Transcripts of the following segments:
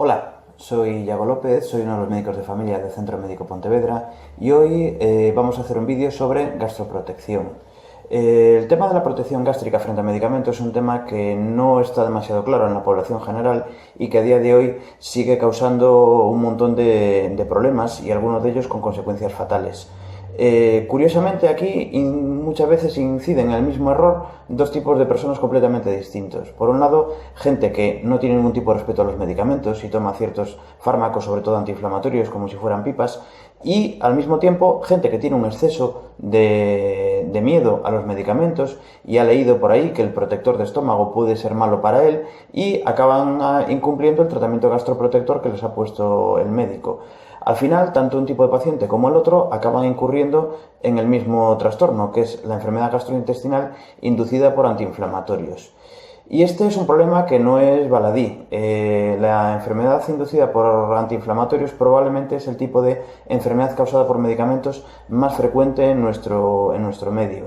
Hola, soy Yago López, soy uno de los médicos de familia del Centro Médico Pontevedra y hoy vamos a hacer un vídeo sobre gastroprotección. El tema de la protección gástrica frente a medicamentos es un tema que no está demasiado claro en la población general y que a día de hoy sigue causando un montón de problemas y algunos de ellos con consecuencias fatales. Curiosamente aquí muchas veces inciden en el mismo error dos tipos de personas completamente distintos. Por un lado, gente que no tiene ningún tipo de respeto a los medicamentos y toma ciertos fármacos, sobre todo antiinflamatorios, como si fueran pipas, y al mismo tiempo gente que tiene un exceso de miedo a los medicamentos y ha leído por ahí que el protector de estómago puede ser malo para él y acaban incumpliendo el tratamiento gastroprotector que les ha puesto el médico. Al final, tanto un tipo de paciente como el otro acaban incurriendo en el mismo trastorno, que es la enfermedad gastrointestinal inducida por antiinflamatorios. Y este es un problema que no es baladí. La enfermedad inducida por antiinflamatorios probablemente es el tipo de enfermedad causada por medicamentos más frecuente en nuestro medio.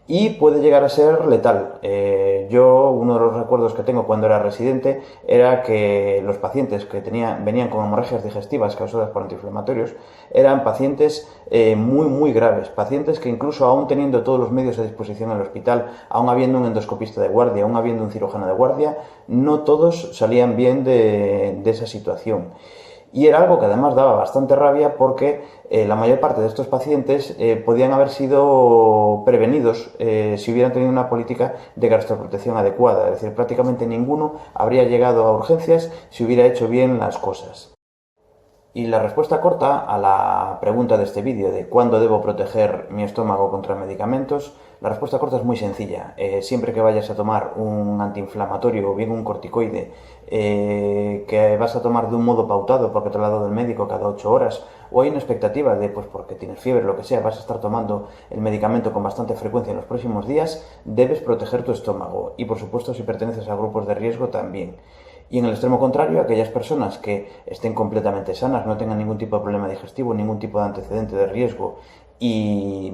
Y puede llegar a ser letal. Uno de los recuerdos que tengo cuando era residente era que los pacientes que venían con hemorragias digestivas causadas por antiinflamatorios eran pacientes muy graves, pacientes que incluso aún teniendo todos los medios a disposición en el hospital, aún habiendo un endoscopista de guardia, aún habiendo un cirujano de guardia, no todos salían bien de esa situación. Y era algo que además daba bastante rabia porque la mayor parte de estos pacientes podían haber sido prevenidos si hubieran tenido una política de gastroprotección adecuada. Es decir, prácticamente ninguno habría llegado a urgencias si hubiera hecho bien las cosas. Y la respuesta corta a la pregunta de este vídeo de cuándo debo proteger mi estómago contra medicamentos, la respuesta corta es muy sencilla. Siempre que vayas a tomar un antiinflamatorio o bien un corticoide que vas a tomar de un modo pautado porque te lo ha dado el médico cada 8 horas o hay una expectativa de, pues porque tienes fiebre, lo que sea, vas a estar tomando el medicamento con bastante frecuencia en los próximos días, debes proteger tu estómago y por supuesto si perteneces a grupos de riesgo también. Y en el extremo contrario, aquellas personas que estén completamente sanas, no tengan ningún tipo de problema digestivo, ningún tipo de antecedente de riesgo y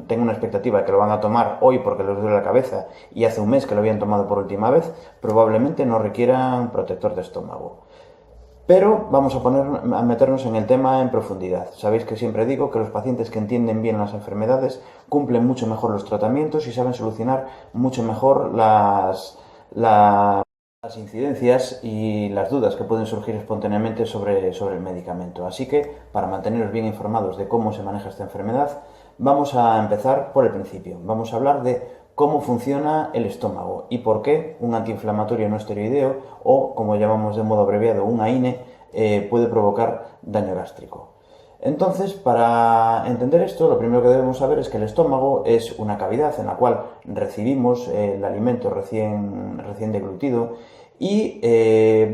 tengan una expectativa de que lo van a tomar hoy porque les duele la cabeza y hace un mes que lo habían tomado por última vez, probablemente no requieran protector de estómago. Pero vamos a meternos en el tema en profundidad. Sabéis que siempre digo que los pacientes que entienden bien las enfermedades cumplen mucho mejor los tratamientos y saben solucionar mucho mejor las incidencias y las dudas que pueden surgir espontáneamente sobre el medicamento. Así que, para manteneros bien informados de cómo se maneja esta enfermedad, vamos a empezar por el principio. Vamos a hablar de cómo funciona el estómago y por qué un antiinflamatorio no esteroideo o, como llamamos de modo abreviado, un AINE, puede provocar daño gástrico. Entonces, para entender esto, lo primero que debemos saber es que el estómago es una cavidad en la cual recibimos el alimento recién deglutido y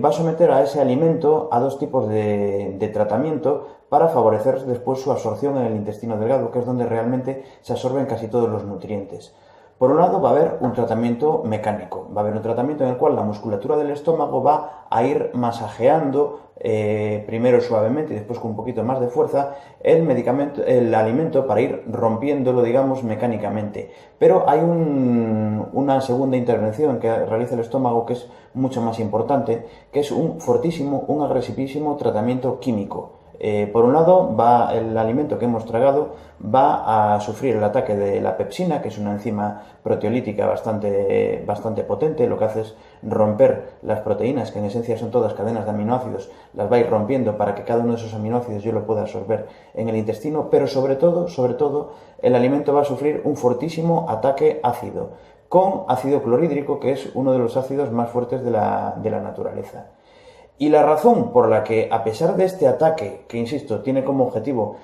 va a someter a ese alimento a dos tipos de tratamiento para favorecer después su absorción en el intestino delgado, que es donde realmente se absorben casi todos los nutrientes. Por un lado va a haber un tratamiento mecánico, va a haber un tratamiento en el cual la musculatura del estómago va a ir masajeando primero suavemente y después con un poquito más de fuerza el alimento para ir rompiéndolo, digamos, mecánicamente. Pero hay una segunda intervención que realiza el estómago que es mucho más importante, que es un fortísimo, un agresivísimo tratamiento químico. Por un lado, el alimento que hemos tragado va a sufrir el ataque de la pepsina, que es una enzima proteolítica bastante potente. Lo que hace es romper las proteínas, que en esencia son todas cadenas de aminoácidos, las va a ir rompiendo para que cada uno de esos aminoácidos yo lo pueda absorber en el intestino, pero sobre todo, el alimento va a sufrir un fortísimo ataque ácido, con ácido clorhídrico, que es uno de los ácidos más fuertes de la naturaleza. Y la razón por la que, a pesar de este ataque, que insisto, tiene como objetivo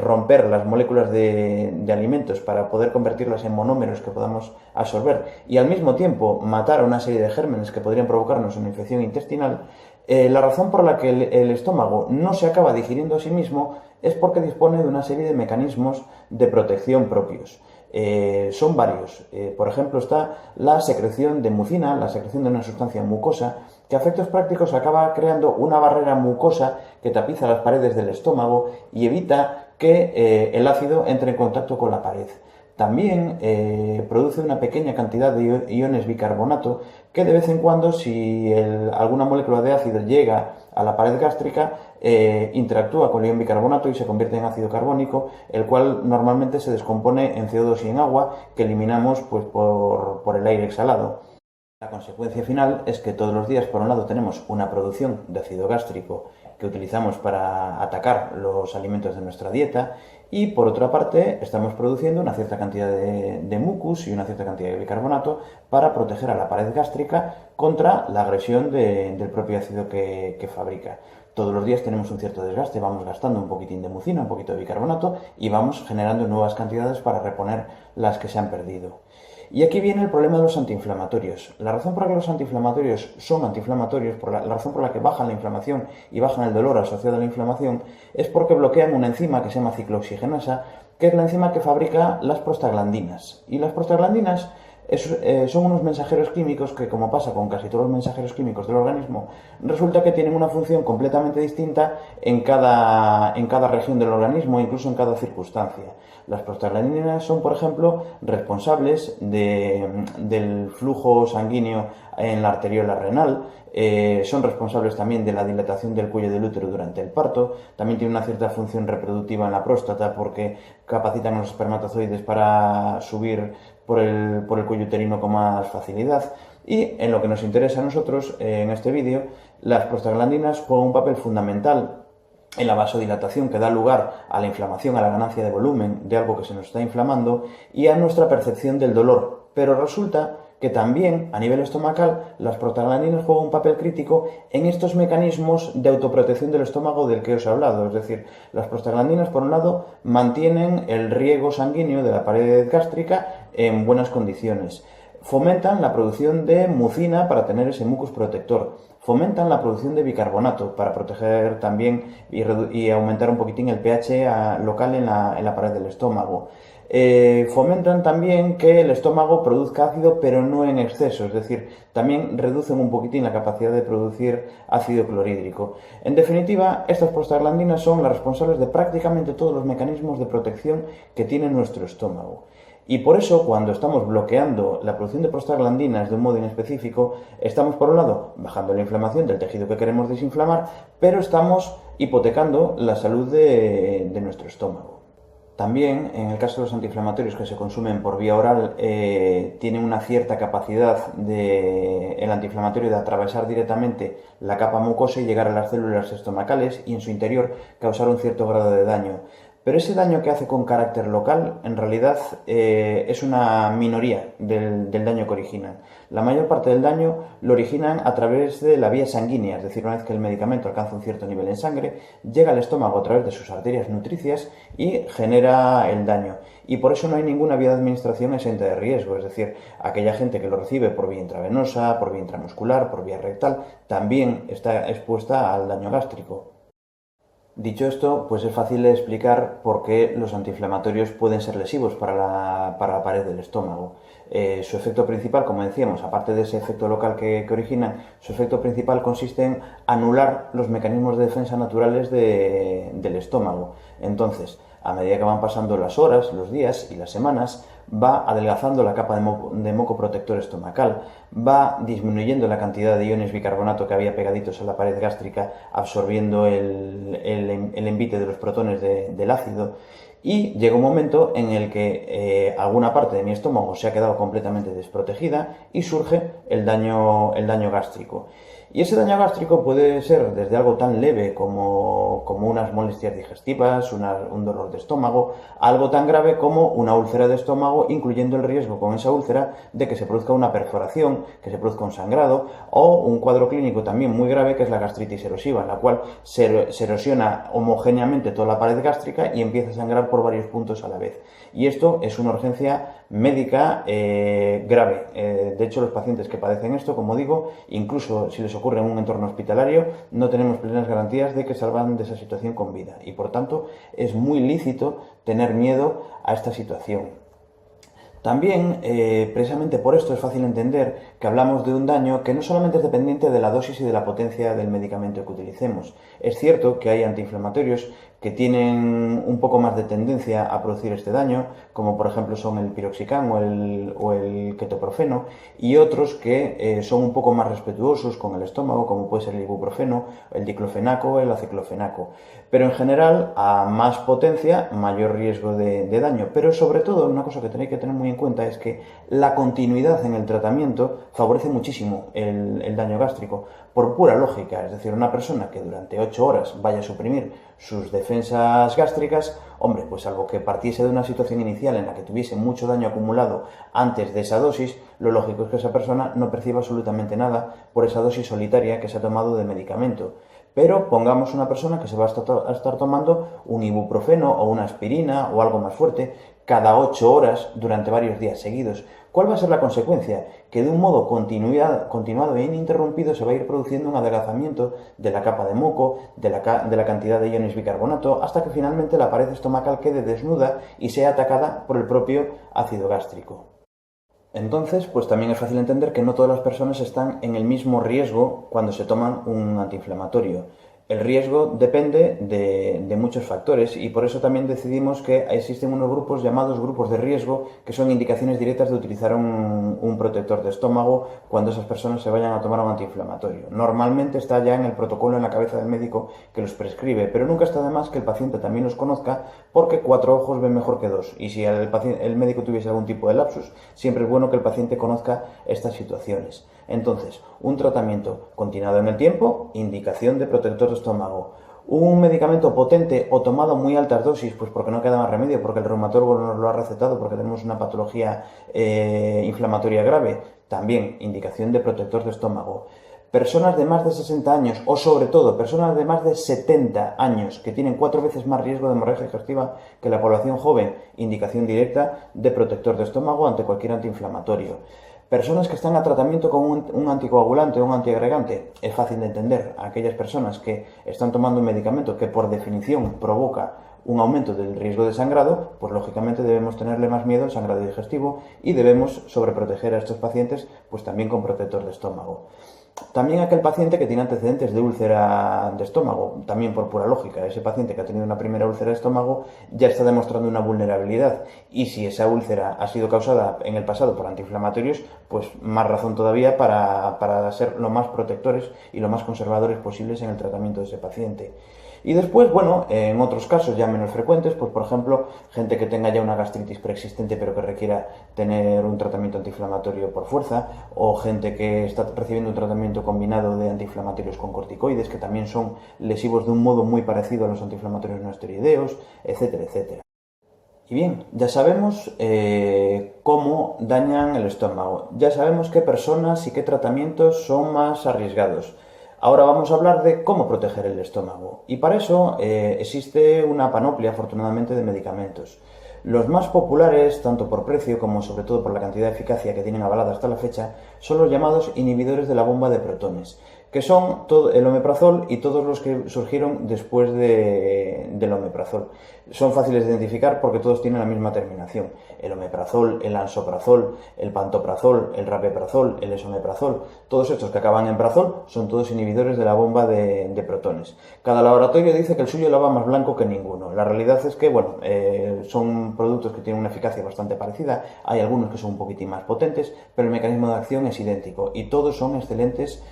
romper las moléculas de alimentos para poder convertirlas en monómeros que podamos absorber y al mismo tiempo matar a una serie de gérmenes que podrían provocarnos una infección intestinal, la razón por la que el estómago no se acaba digiriendo a sí mismo es porque dispone de una serie de mecanismos de protección propios. Son varios. Por ejemplo, está la secreción de mucina, la secreción de una sustancia mucosa, que a efectos prácticos acaba creando una barrera mucosa que tapiza las paredes del estómago y evita que el ácido entre en contacto con la pared. También produce una pequeña cantidad de iones bicarbonato que de vez en cuando, si alguna molécula de ácido llega a la pared gástrica, interactúa con el ion bicarbonato y se convierte en ácido carbónico, el cual normalmente se descompone en CO2 y en agua, que eliminamos pues, por el aire exhalado. La consecuencia final es que todos los días, por un lado, tenemos una producción de ácido gástrico que utilizamos para atacar los alimentos de nuestra dieta, y por otra parte estamos produciendo una cierta cantidad de mucus y una cierta cantidad de bicarbonato para proteger a la pared gástrica contra la agresión del propio ácido que fabrica. Todos los días tenemos un cierto desgaste, vamos gastando un poquitín de mucina, un poquito de bicarbonato, y vamos generando nuevas cantidades para reponer las que se han perdido. Y aquí viene el problema de los antiinflamatorios. La razón por la que los antiinflamatorios son antiinflamatorios, la razón por la que bajan la inflamación y bajan el dolor asociado a la inflamación, es porque bloquean una enzima que se llama ciclooxigenasa, que es la enzima que fabrica las prostaglandinas. Y las prostaglandinas son unos mensajeros químicos que, como pasa con casi todos los mensajeros químicos del organismo, resulta que tienen una función completamente distinta en cada región del organismo e incluso en cada circunstancia. Las prostaglandinas son, por ejemplo, responsables del flujo sanguíneo en la arteriola renal, son responsables también de la dilatación del cuello del útero durante el parto, también tienen una cierta función reproductiva en la próstata porque capacitan a los espermatozoides para subir por el cuello uterino con más facilidad. Y en lo que nos interesa a nosotros en este vídeo, las prostaglandinas juegan un papel fundamental en la vasodilatación que da lugar a la inflamación, a la ganancia de volumen de algo que se nos está inflamando y a nuestra percepción del dolor. Pero resulta que también a nivel estomacal las prostaglandinas juegan un papel crítico en estos mecanismos de autoprotección del estómago del que os he hablado. Es decir, las prostaglandinas, por un lado, mantienen el riego sanguíneo de la pared gástrica en buenas condiciones. Fomentan la producción de mucina para tener ese mucus protector. Fomentan la producción de bicarbonato para proteger también y aumentar un poquitín el pH local en la pared del estómago. Fomentan también que el estómago produzca ácido, pero no en exceso, es decir, también reducen un poquitín la capacidad de producir ácido clorhídrico. En definitiva, estas prostaglandinas son las responsables de prácticamente todos los mecanismos de protección que tiene nuestro estómago. Y por eso, cuando estamos bloqueando la producción de prostaglandinas de un modo inespecífico, estamos, por un lado, bajando la inflamación del tejido que queremos desinflamar, pero estamos hipotecando la salud de nuestro estómago. También, en el caso de los antiinflamatorios que se consumen por vía oral, tienen una cierta capacidad el antiinflamatorio de atravesar directamente la capa mucosa y llegar a las células estomacales y en su interior causar un cierto grado de daño. Pero ese daño que hace con carácter local, en realidad, es una minoría del daño que originan. La mayor parte del daño lo originan a través de la vía sanguínea, es decir, una vez que el medicamento alcanza un cierto nivel en sangre, llega al estómago a través de sus arterias nutricias y genera el daño. Y por eso no hay ninguna vía de administración exenta de riesgo, es decir, aquella gente que lo recibe por vía intravenosa, por vía intramuscular, por vía rectal, también está expuesta al daño gástrico. Dicho esto, pues es fácil de explicar por qué los antiinflamatorios pueden ser lesivos para la pared del estómago. Su efecto principal, como decíamos, aparte de ese efecto local que originan, su efecto principal consiste en anular los mecanismos de defensa naturales del estómago. Entonces, a medida que van pasando las horas, los días y las semanas, va adelgazando la capa de moco protector estomacal, va disminuyendo la cantidad de iones bicarbonato que había pegaditos a la pared gástrica, absorbiendo el envite de los protones del ácido, y llega un momento en el que alguna parte de mi estómago se ha quedado completamente desprotegida y surge el daño gástrico. Y ese daño gástrico puede ser desde algo tan leve como unas molestias digestivas, un dolor de estómago, a algo tan grave como una úlcera de estómago, incluyendo el riesgo con esa úlcera de que se produzca una perforación, que se produzca un sangrado, o un cuadro clínico también muy grave que es la gastritis erosiva, en la cual se erosiona homogéneamente toda la pared gástrica y empieza a sangrar por varios puntos a la vez. Y esto es una urgencia médica grave. De hecho, los pacientes que padecen esto, como digo, incluso si les ocurre en un entorno hospitalario, no tenemos plenas garantías de que salgan de esa situación con vida. Y por tanto, es muy lícito tener miedo a esta situación. También, precisamente por esto, es fácil entender que hablamos de un daño que no solamente es dependiente de la dosis y de la potencia del medicamento que utilicemos. Es cierto que hay antiinflamatorios que tienen un poco más de tendencia a producir este daño, como por ejemplo son el piroxicam o el ketoprofeno, y otros que son un poco más respetuosos con el estómago, como puede ser el ibuprofeno, el diclofenaco o el aciclofenaco. Pero en general, a más potencia, mayor riesgo de daño. Pero sobre todo, una cosa que tenéis que tener muy en cuenta es que la continuidad en el tratamiento favorece muchísimo el daño gástrico, por pura lógica. Es decir, una persona que durante 8 horas vaya a suprimir sus defensas gástricas, hombre, pues algo que partiese de una situación inicial en la que tuviese mucho daño acumulado antes de esa dosis, lo lógico es que esa persona no perciba absolutamente nada por esa dosis solitaria que se ha tomado de medicamento. Pero pongamos una persona que se va a estar tomando un ibuprofeno o una aspirina o algo más fuerte cada 8 horas durante varios días seguidos. ¿Cuál va a ser la consecuencia? Que de un modo continuado e ininterrumpido se va a ir produciendo un adelgazamiento de la capa de moco, de la cantidad de iones bicarbonato, hasta que finalmente la pared estomacal quede desnuda y sea atacada por el propio ácido gástrico. Entonces, pues también es fácil entender que no todas las personas están en el mismo riesgo cuando se toman un antiinflamatorio. El riesgo depende de muchos factores y por eso también decidimos que existen unos grupos llamados grupos de riesgo, que son indicaciones directas de utilizar un protector de estómago cuando esas personas se vayan a tomar un antiinflamatorio. Normalmente está ya en el protocolo en la cabeza del médico que los prescribe, pero nunca está de más que el paciente también los conozca, porque 4 ojos ven mejor que 2, y si el médico tuviese algún tipo de lapsus, siempre es bueno que el paciente conozca estas situaciones. Entonces, un tratamiento continuado en el tiempo, indicación de protector de estómago. Un medicamento potente o tomado a muy altas dosis, pues porque no queda más remedio, porque el reumatólogo nos lo ha recetado, porque tenemos una patología inflamatoria grave, también indicación de protector de estómago. Personas de más de 60 años o sobre todo personas de más de 70 años que tienen 4 veces más riesgo de hemorragia digestiva que la población joven, indicación directa de protector de estómago ante cualquier antiinflamatorio. Personas que están a tratamiento con un anticoagulante o un antiagregante, es fácil de entender. Aquellas personas que están tomando un medicamento que por definición provoca un aumento del riesgo de sangrado, pues lógicamente debemos tenerle más miedo al sangrado digestivo y debemos sobreproteger a estos pacientes pues también con protector de estómago. También aquel paciente que tiene antecedentes de úlcera de estómago, también por pura lógica. Ese paciente que ha tenido una primera úlcera de estómago ya está demostrando una vulnerabilidad, y si esa úlcera ha sido causada en el pasado por antiinflamatorios, pues más razón todavía para ser lo más protectores y lo más conservadores posibles en el tratamiento de ese paciente. Y después, bueno, en otros casos ya menos frecuentes, pues por ejemplo, gente que tenga ya una gastritis preexistente pero que requiera tener un tratamiento antiinflamatorio por fuerza, o gente que está recibiendo un tratamiento combinado de antiinflamatorios con corticoides, que también son lesivos de un modo muy parecido a los antiinflamatorios no esteroideos, etcétera, etcétera. Y bien, ya sabemos cómo dañan el estómago, ya sabemos qué personas y qué tratamientos son más arriesgados. Ahora vamos a hablar de cómo proteger el estómago, y para eso existe una panoplia, afortunadamente, de medicamentos. Los más populares, tanto por precio como sobre todo por la cantidad de eficacia que tienen avalada hasta la fecha, son los llamados inhibidores de la bomba de protones, que son el omeprazol y todos los que surgieron después del omeprazol. Son fáciles de identificar porque todos tienen la misma terminación. El omeprazol, el lansoprazol, el pantoprazol, el rabeprazol, el esomeprazol, todos estos que acaban en prazol son todos inhibidores de la bomba de protones. Cada laboratorio dice que el suyo lo va más blanco que ninguno. La realidad es que, bueno, son productos que tienen una eficacia bastante parecida. Hay algunos que son un poquitín más potentes, pero el mecanismo de acción es idéntico y todos son excelentes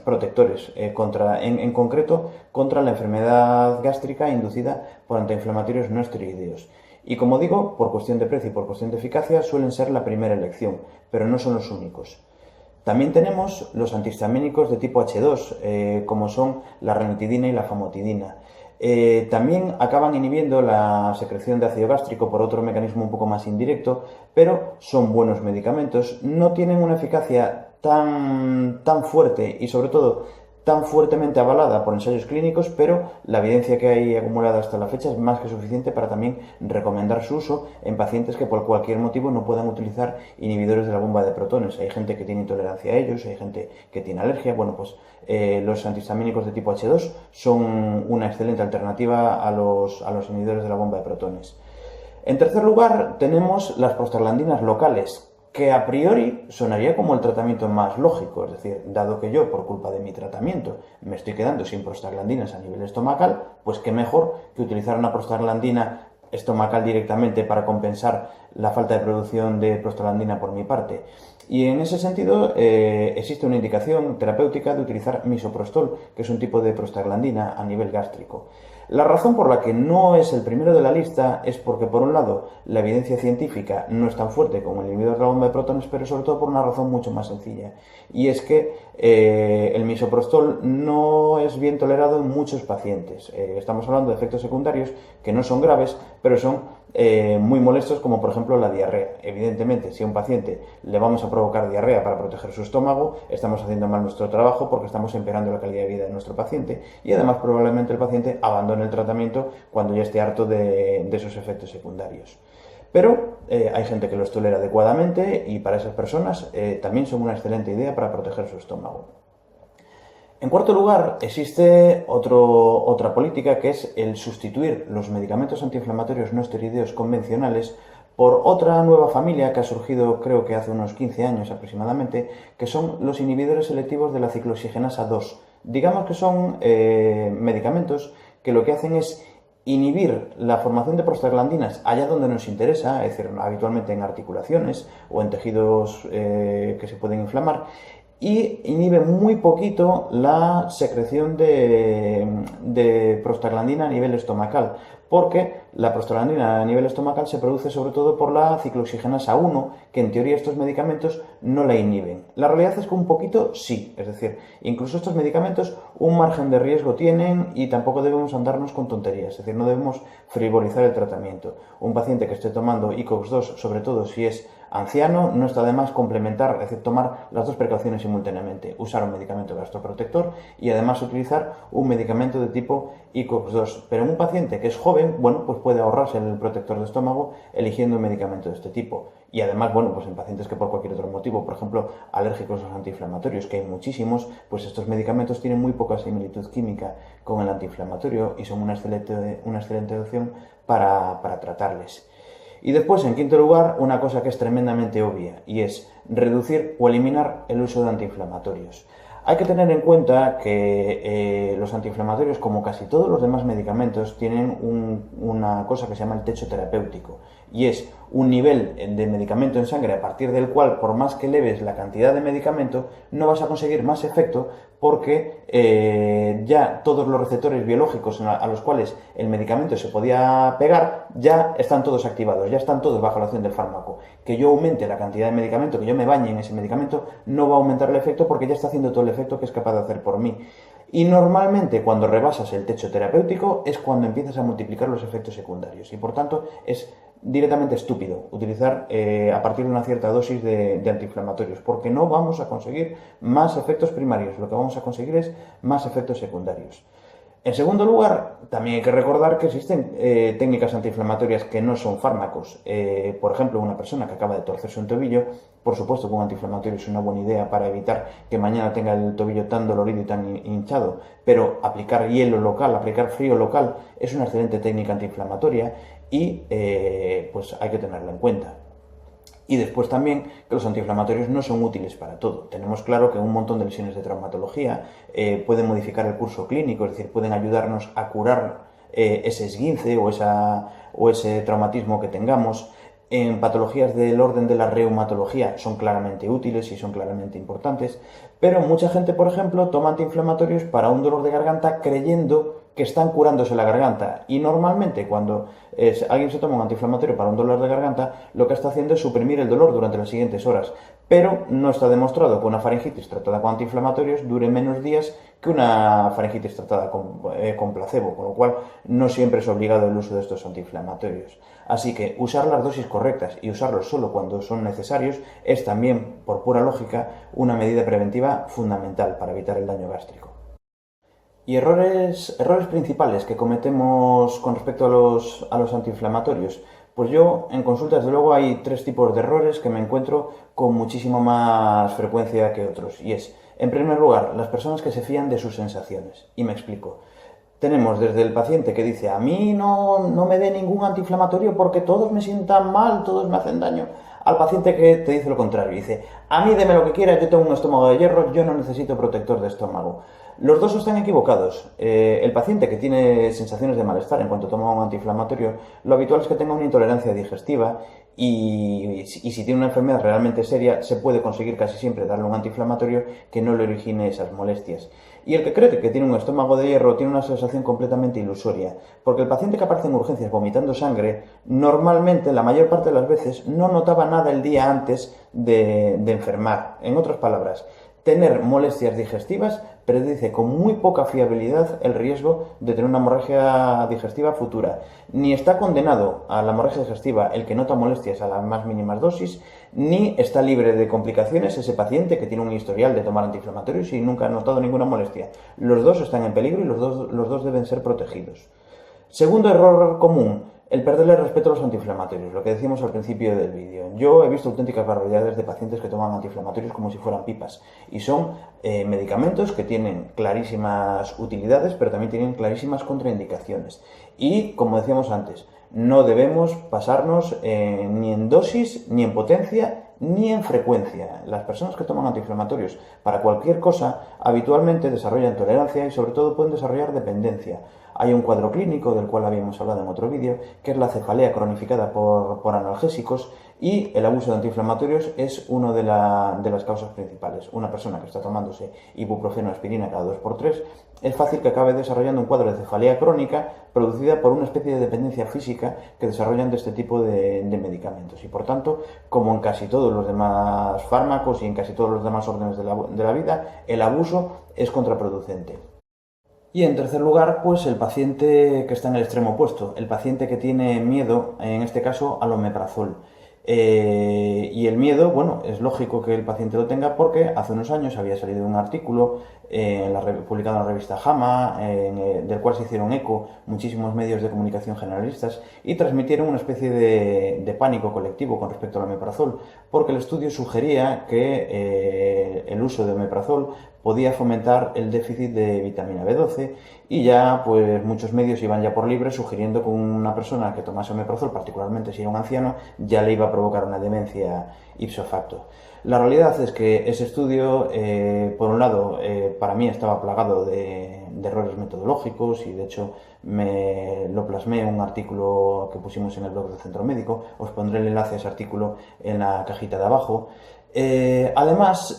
protectores, en concreto contra la enfermedad gástrica inducida por antiinflamatorios no esteroideos. Y como digo, por cuestión de precio y por cuestión de eficacia suelen ser la primera elección, pero no son los únicos. También tenemos los antihistamínicos de tipo H2, como son la ranitidina y la famotidina. También acaban inhibiendo la secreción de ácido gástrico por otro mecanismo un poco más indirecto, pero son buenos medicamentos, no tienen una eficacia tan fuerte y sobre todo tan fuertemente avalada por ensayos clínicos, pero la evidencia que hay acumulada hasta la fecha es más que suficiente para también recomendar su uso en pacientes que por cualquier motivo no puedan utilizar inhibidores de la bomba de protones. Hay gente que tiene intolerancia a ellos, hay gente que tiene alergia. Bueno, pues los antihistamínicos de tipo H2 son una excelente alternativa a los inhibidores de la bomba de protones. En tercer lugar, tenemos las prostaglandinas locales, que a priori sonaría como el tratamiento más lógico, es decir, dado que yo, por culpa de mi tratamiento, me estoy quedando sin prostaglandinas a nivel estomacal, pues qué mejor que utilizar una prostaglandina estomacal directamente para compensar la falta de producción de prostaglandina por mi parte. Y en ese sentido existe una indicación terapéutica de utilizar misoprostol, que es un tipo de prostaglandina a nivel gástrico. La razón por la que no es el primero de la lista es porque, por un lado, la evidencia científica no es tan fuerte como el inhibidor de la bomba de protones, pero sobre todo por una razón mucho más sencilla. Y es que el misoprostol no es bien tolerado en muchos pacientes. Estamos hablando de efectos secundarios que no son graves, pero son muy molestos, como por ejemplo la diarrea. Evidentemente, si a un paciente le vamos a provocar diarrea para proteger su estómago, estamos haciendo mal nuestro trabajo porque estamos empeorando la calidad de vida de nuestro paciente, y además probablemente el paciente abandone el tratamiento cuando ya esté harto de esos efectos secundarios. Pero hay gente que los tolera adecuadamente, y para esas personas también son una excelente idea para proteger su estómago. En cuarto lugar, existe otra política, que es el sustituir los medicamentos antiinflamatorios no esteroideos convencionales por otra nueva familia que ha surgido, creo que hace unos 15 años aproximadamente, que son los inhibidores selectivos de la ciclooxigenasa 2. Digamos que son medicamentos que lo que hacen es inhibir la formación de prostaglandinas allá donde nos interesa, es decir, habitualmente en articulaciones o en tejidos que se pueden inflamar, y inhibe muy poquito la secreción de prostaglandina a nivel estomacal, porque la prostaglandina a nivel estomacal se produce sobre todo por la ciclooxigenasa 1, que en teoría estos medicamentos no la inhiben. La realidad es que un poquito sí, es decir, incluso estos medicamentos un margen de riesgo tienen y tampoco debemos andarnos con tonterías, es decir, no debemos frivolizar el tratamiento. Un paciente que esté tomando ICOX-2, sobre todo si es anciano, no está de más complementar, es decir, tomar las dos precauciones simultáneamente: usar un medicamento gastroprotector y además utilizar un medicamento de tipo ICOX-2. Pero en un paciente que es joven, bueno, pues puede ahorrarse el protector de estómago eligiendo un medicamento de este tipo. Y además, bueno, pues en pacientes que por cualquier otro motivo, por ejemplo, alérgicos a los antiinflamatorios, que hay muchísimos, pues estos medicamentos tienen muy poca similitud química con el antiinflamatorio y son una excelente opción para tratarles. Y después, en quinto lugar, una cosa que es tremendamente obvia, y es reducir o eliminar el uso de antiinflamatorios. Hay que tener en cuenta que los antiinflamatorios, como casi todos los demás medicamentos, tienen una cosa que se llama el techo terapéutico, y es un nivel de medicamento en sangre a partir del cual, por más que eleves la cantidad de medicamento, no vas a conseguir más efecto, porque ya todos los receptores biológicos a los cuales el medicamento se podía pegar ya están todos activados, ya están todos bajo la acción del fármaco. Que yo aumente la cantidad de medicamento, que yo me bañe en ese medicamento, no va a aumentar el efecto, porque ya está haciendo todo el efecto que es capaz de hacer por mí. Y normalmente, cuando rebasas el techo terapéutico, es cuando empiezas a multiplicar los efectos secundarios, y por tanto es directamente estúpido utilizar a partir de una cierta dosis de antiinflamatorios, porque no vamos a conseguir más efectos primarios, lo que vamos a conseguir es más efectos secundarios. En segundo lugar, también hay que recordar que existen técnicas antiinflamatorias que no son fármacos. Por ejemplo, una persona que acaba de torcerse un tobillo, por supuesto que un antiinflamatorio es una buena idea para evitar que mañana tenga el tobillo tan dolorido y tan hinchado, pero aplicar hielo local, aplicar frío local es una excelente técnica antiinflamatoria, y pues hay que tenerla en cuenta. Y después también que los antiinflamatorios no son útiles para todo. Tenemos claro que un montón de lesiones de traumatología pueden modificar el curso clínico, es decir, pueden ayudarnos a curar ese esguince o ese traumatismo que tengamos. En patologías del orden de la reumatología son claramente útiles y son claramente importantes, pero mucha gente, por ejemplo, toma antiinflamatorios para un dolor de garganta creyendo que están curándose la garganta, y normalmente cuando alguien se toma un antiinflamatorio para un dolor de garganta, lo que está haciendo es suprimir el dolor durante las siguientes horas, pero no está demostrado que una faringitis tratada con antiinflamatorios dure menos días que una faringitis tratada con placebo, con lo cual no siempre es obligado el uso de estos antiinflamatorios. Así que usar las dosis correctas y usarlos solo cuando son necesarios es también, por pura lógica, una medida preventiva fundamental para evitar el daño gástrico. Y errores principales que cometemos con respecto a los antiinflamatorios. Pues yo, en consulta, desde luego, hay tres tipos de errores que me encuentro con muchísima más frecuencia que otros. Y es, en primer lugar, las personas que se fían de sus sensaciones. Y me explico. Tenemos desde el paciente que dice: a mí no me dé ningún antiinflamatorio porque todos me sientan mal, todos me hacen daño, al paciente que te dice lo contrario. Dice, a mí deme lo que quiera, yo tengo un estómago de hierro, yo no necesito protector de estómago. Los dos están equivocados. El paciente que tiene sensaciones de malestar en cuanto toma un antiinflamatorio, lo habitual es que tenga una intolerancia digestiva y si tiene una enfermedad realmente seria, se puede conseguir casi siempre darle un antiinflamatorio que no le origine esas molestias. Y el que cree que tiene un estómago de hierro tiene una sensación completamente ilusoria, porque el paciente que aparece en urgencias vomitando sangre, normalmente, la mayor parte de las veces, no notaba nada el día antes de enfermar. En otras palabras, tener molestias digestivas predice con muy poca fiabilidad el riesgo de tener una hemorragia digestiva futura. Ni está condenado a la hemorragia digestiva el que nota molestias a las más mínimas dosis, ni está libre de complicaciones ese paciente que tiene un historial de tomar antiinflamatorios y nunca ha notado ninguna molestia. Los dos están en peligro y los dos deben ser protegidos. Segundo error común, el perderle respeto a los antiinflamatorios, lo que decíamos al principio del vídeo. Yo he visto auténticas barbaridades de pacientes que toman antiinflamatorios como si fueran pipas. Y son medicamentos que tienen clarísimas utilidades, pero también tienen clarísimas contraindicaciones. Y, como decíamos antes, no debemos pasarnos ni en dosis, ni en potencia, ni en frecuencia. Las personas que toman antiinflamatorios para cualquier cosa habitualmente desarrollan tolerancia y sobre todo pueden desarrollar dependencia. Hay un cuadro clínico del cual habíamos hablado en otro vídeo, que es la cefalea cronificada por analgésicos, y el abuso de antiinflamatorios es una de las causas principales. Una persona que está tomándose ibuprofeno o aspirina cada 2x3 es fácil que acabe desarrollando un cuadro de cefalea crónica producida por una especie de dependencia física que desarrollan de este tipo de medicamentos. Y por tanto, como en casi todos los demás fármacos y en casi todos los demás órdenes de la vida, el abuso es contraproducente. Y en tercer lugar, pues el paciente que está en el extremo opuesto, el paciente que tiene miedo, en este caso, al omeprazol. Y el miedo, bueno, es lógico que el paciente lo tenga porque hace unos años había salido un artículo publicado en la revista JAMA, del cual se hicieron eco muchísimos medios de comunicación generalistas y transmitieron una especie de pánico colectivo con respecto al omeprazol, porque el estudio sugería que el uso de omeprazol podía fomentar el déficit de vitamina B12 y ya pues muchos medios iban ya por libre sugiriendo que una persona que tomase omeprazol, particularmente si era un anciano, ya le iba a provocar una demencia ipso facto. La realidad es que ese estudio, por un lado, para mí estaba plagado de errores metodológicos y de hecho me lo plasmé en un artículo que pusimos en el blog del Centro Médico. Os pondré el enlace a ese artículo en la cajita de abajo. Además,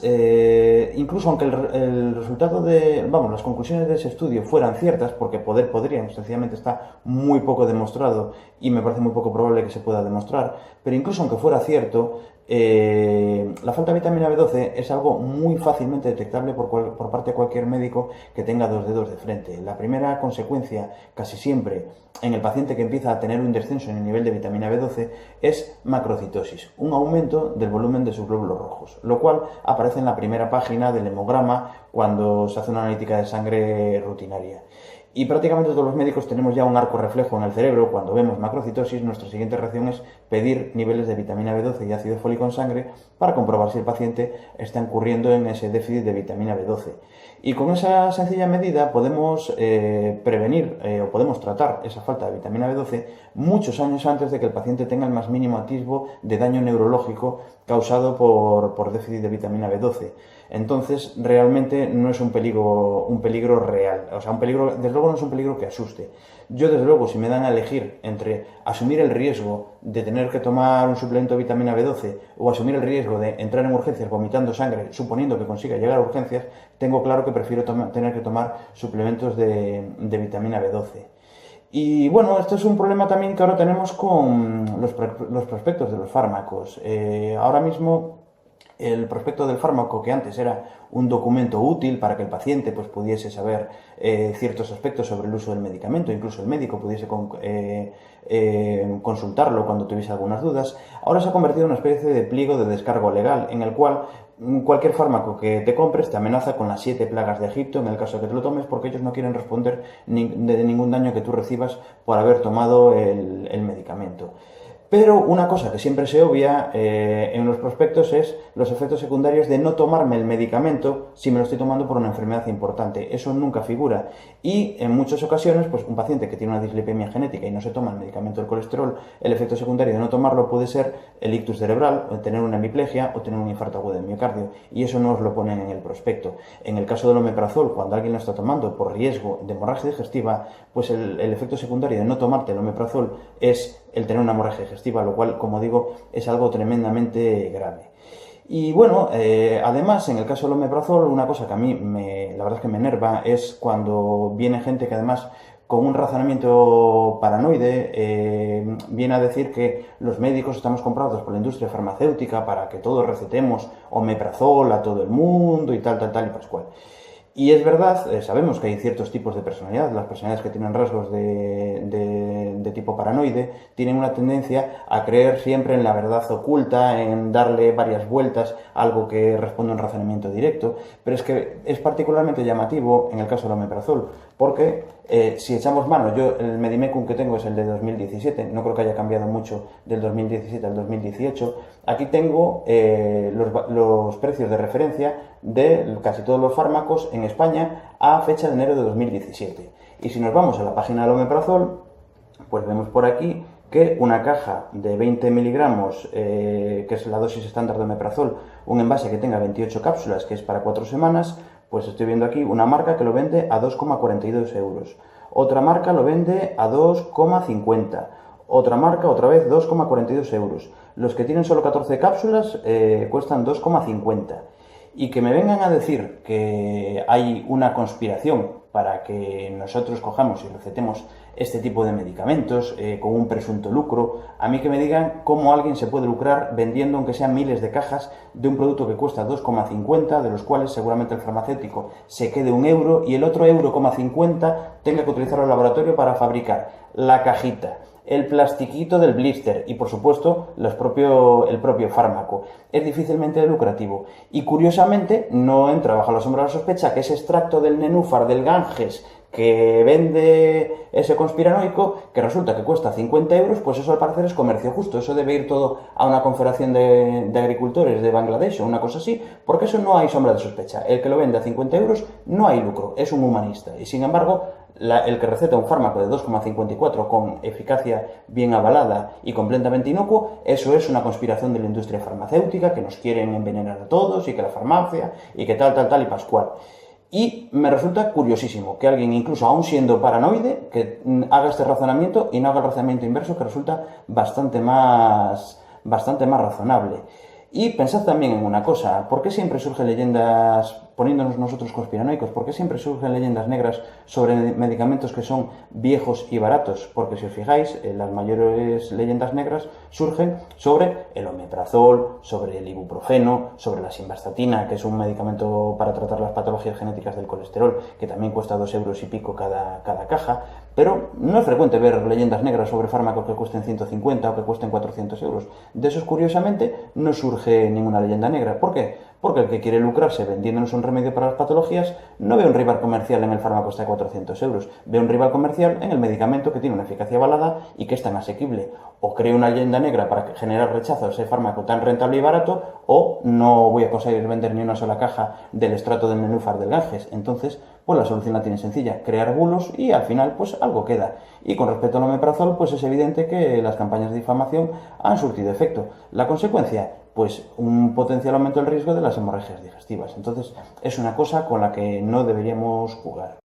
incluso aunque el resultado las conclusiones de ese estudio fueran ciertas, porque podrían, sencillamente está muy poco demostrado y me parece muy poco probable que se pueda demostrar, pero incluso aunque fuera cierto, la falta de vitamina B12 es algo muy fácilmente detectable por parte de cualquier médico que tenga dos dedos de frente. La primera consecuencia, casi siempre, en el paciente que empieza a tener un descenso en el nivel de vitamina B12 es macrocitosis, un aumento del volumen de sus glóbulos rojos, lo cual aparece en la primera página del hemograma cuando se hace una analítica de sangre rutinaria. Y prácticamente todos los médicos tenemos ya un arco reflejo en el cerebro. Cuando vemos macrocitosis, nuestra siguiente reacción es pedir niveles de vitamina B12 y ácido fólico en sangre para comprobar si el paciente está incurriendo en ese déficit de vitamina B12. Y con esa sencilla medida podemos prevenir o podemos tratar esa falta de vitamina B12 muchos años antes de que el paciente tenga el más mínimo atisbo de daño neurológico causado por déficit de vitamina B12. Entonces, realmente no es un peligro real. O sea, desde luego no es un peligro que asuste. Yo, desde luego, si me dan a elegir entre asumir el riesgo de tener que tomar un suplemento de vitamina B12 o asumir el riesgo de entrar en urgencias vomitando sangre, suponiendo que consiga llegar a urgencias, tengo claro que prefiero tener que tomar suplementos de vitamina B12. Y bueno, esto es un problema también que ahora tenemos con los prospectos de los fármacos. Ahora mismo el prospecto del fármaco, que antes era un documento útil para que el paciente pues, pudiese saber ciertos aspectos sobre el uso del medicamento, incluso el médico pudiese consultarlo cuando tuviese algunas dudas, ahora se ha convertido en una especie de pliego de descargo legal en el cual cualquier fármaco que te compres te amenaza con las 7 plagas de Egipto en el caso de que te lo tomes, porque ellos no quieren responder de ningún daño que tú recibas por haber tomado el medicamento. Pero una cosa que siempre se obvia en los prospectos es los efectos secundarios de no tomarme el medicamento si me lo estoy tomando por una enfermedad importante. Eso nunca figura. Y en muchas ocasiones, pues un paciente que tiene una dislipemia genética y no se toma el medicamento del colesterol, el efecto secundario de no tomarlo puede ser el ictus cerebral, o tener una hemiplegia o tener un infarto agudo del miocardio. Y eso no os lo ponen en el prospecto. En el caso del omeprazol, cuando alguien lo está tomando por riesgo de hemorragia digestiva, pues el efecto secundario de no tomarte el omeprazol es el tener una hemorragia digestiva, lo cual, como digo, es algo tremendamente grave. Y bueno, además, en el caso del omeprazol, una cosa que a mí la verdad es que me enerva es cuando viene gente que además con un razonamiento paranoide viene a decir que los médicos estamos comprados por la industria farmacéutica para que todos recetemos omeprazol a todo el mundo y tal y pascual. Y es verdad, sabemos que hay ciertos tipos de personalidad, las personalidades que tienen rasgos de tipo paranoide tienen una tendencia a creer siempre en la verdad oculta, en darle varias vueltas a algo que responde a un razonamiento directo, pero es que es particularmente llamativo en el caso del omeprazol, porque si echamos mano, yo el Medimecum que tengo es el de 2017, no creo que haya cambiado mucho del 2017 al 2018, aquí tengo los precios de referencia de casi todos los fármacos en España a fecha de enero de 2017. Y si nos vamos a la página del omeprazol, pues vemos por aquí que una caja de 20 miligramos, que es la dosis estándar de omeprazol, un envase que tenga 28 cápsulas, que es para 4 semanas, pues estoy viendo aquí una marca que lo vende a 2,42 euros. Otra marca lo vende a 2,50. Otra marca, otra vez, 2,42 euros. Los que tienen solo 14 cápsulas cuestan 2,50. Y que me vengan a decir que hay una conspiración para que nosotros cojamos y recetemos este tipo de medicamentos con un presunto lucro, a mí que me digan cómo alguien se puede lucrar vendiendo, aunque sean miles de cajas, de un producto que cuesta 2,50, de los cuales seguramente el farmacéutico se quede 1 euro y el otro 1,50 tenga que utilizar el laboratorio para fabricar la cajita, el plastiquito del blister y, por supuesto, el propio fármaco. Es difícilmente lucrativo. Y, curiosamente, no entra bajo la sombra de la sospecha que ese extracto del nenúfar del Ganges que vende ese conspiranoico, que resulta que cuesta 50 euros, pues eso al parecer es comercio justo. Eso debe ir todo a una confederación de agricultores de Bangladesh o una cosa así, porque eso no hay sombra de sospecha. El que lo vende a 50 euros no hay lucro, es un humanista. Y, sin embargo, el que receta un fármaco de 2,54 con eficacia bien avalada y completamente inocuo, eso es una conspiración de la industria farmacéutica, que nos quieren envenenar a todos y que la farmacia y que tal y pascual. Y me resulta curiosísimo que alguien, incluso aún siendo paranoide, que haga este razonamiento y no haga el razonamiento inverso, que resulta bastante más razonable. Y pensad también en una cosa, ¿por qué siempre surgen leyendas, poniéndonos nosotros conspiranoicos, por qué siempre surgen leyendas negras sobre medicamentos que son viejos y baratos? Porque si os fijáis, las mayores leyendas negras surgen sobre el omeprazol, sobre el ibuprofeno, sobre la simvastatina, que es un medicamento para tratar las patologías genéticas del colesterol, que también cuesta 2 euros y pico cada caja. Pero no es frecuente ver leyendas negras sobre fármacos que cuesten 150 o que cuesten 400 euros. De esos, curiosamente, no surge ninguna leyenda negra. ¿Por qué? Porque el que quiere lucrarse vendiéndonos un remedio para las patologías no ve un rival comercial en el fármaco que está de 400 euros. Ve un rival comercial en el medicamento que tiene una eficacia avalada y que es tan asequible. O cree una leyenda negra para generar rechazo a ese fármaco tan rentable y barato, o no voy a conseguir vender ni una sola caja del extracto del nenúfar del Ganges. Entonces, pues la solución la tiene sencilla, crear bulos y al final pues algo queda. Y con respecto al omeprazol, pues es evidente que las campañas de difamación han surtido efecto. La consecuencia, pues un potencial aumento del riesgo de las hemorragias digestivas. Entonces es una cosa con la que no deberíamos jugar.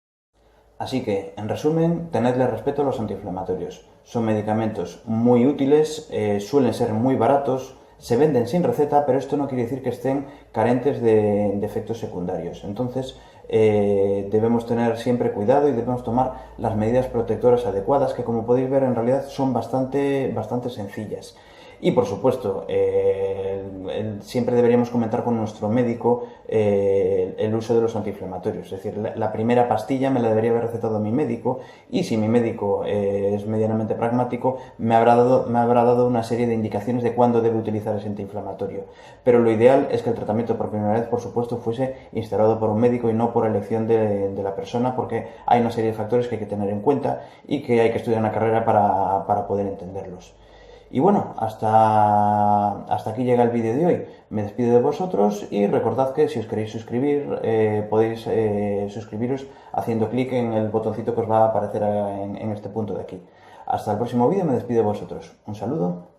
Así que, en resumen, tenedle respeto a los antiinflamatorios. Son medicamentos muy útiles, suelen ser muy baratos, se venden sin receta, pero esto no quiere decir que estén carentes de efectos secundarios. Entonces, debemos tener siempre cuidado y debemos tomar las medidas protectoras adecuadas, que, como podéis ver, en realidad son bastante sencillas. Y, por supuesto, siempre deberíamos comentar con nuestro médico el uso de los antiinflamatorios. Es decir, la primera pastilla me la debería haber recetado mi médico, y si mi médico es medianamente pragmático, me habrá dado una serie de indicaciones de cuándo debe utilizar ese antiinflamatorio. Pero lo ideal es que el tratamiento por primera vez, por supuesto, fuese instaurado por un médico y no por elección de la persona, porque hay una serie de factores que hay que tener en cuenta y que hay que estudiar una carrera para poder entenderlos. Y bueno, hasta aquí llega el vídeo de hoy. Me despido de vosotros y recordad que si os queréis suscribir, podéis suscribiros haciendo clic en el botoncito que os va a aparecer en este punto de aquí. Hasta el próximo vídeo, me despido de vosotros. Un saludo.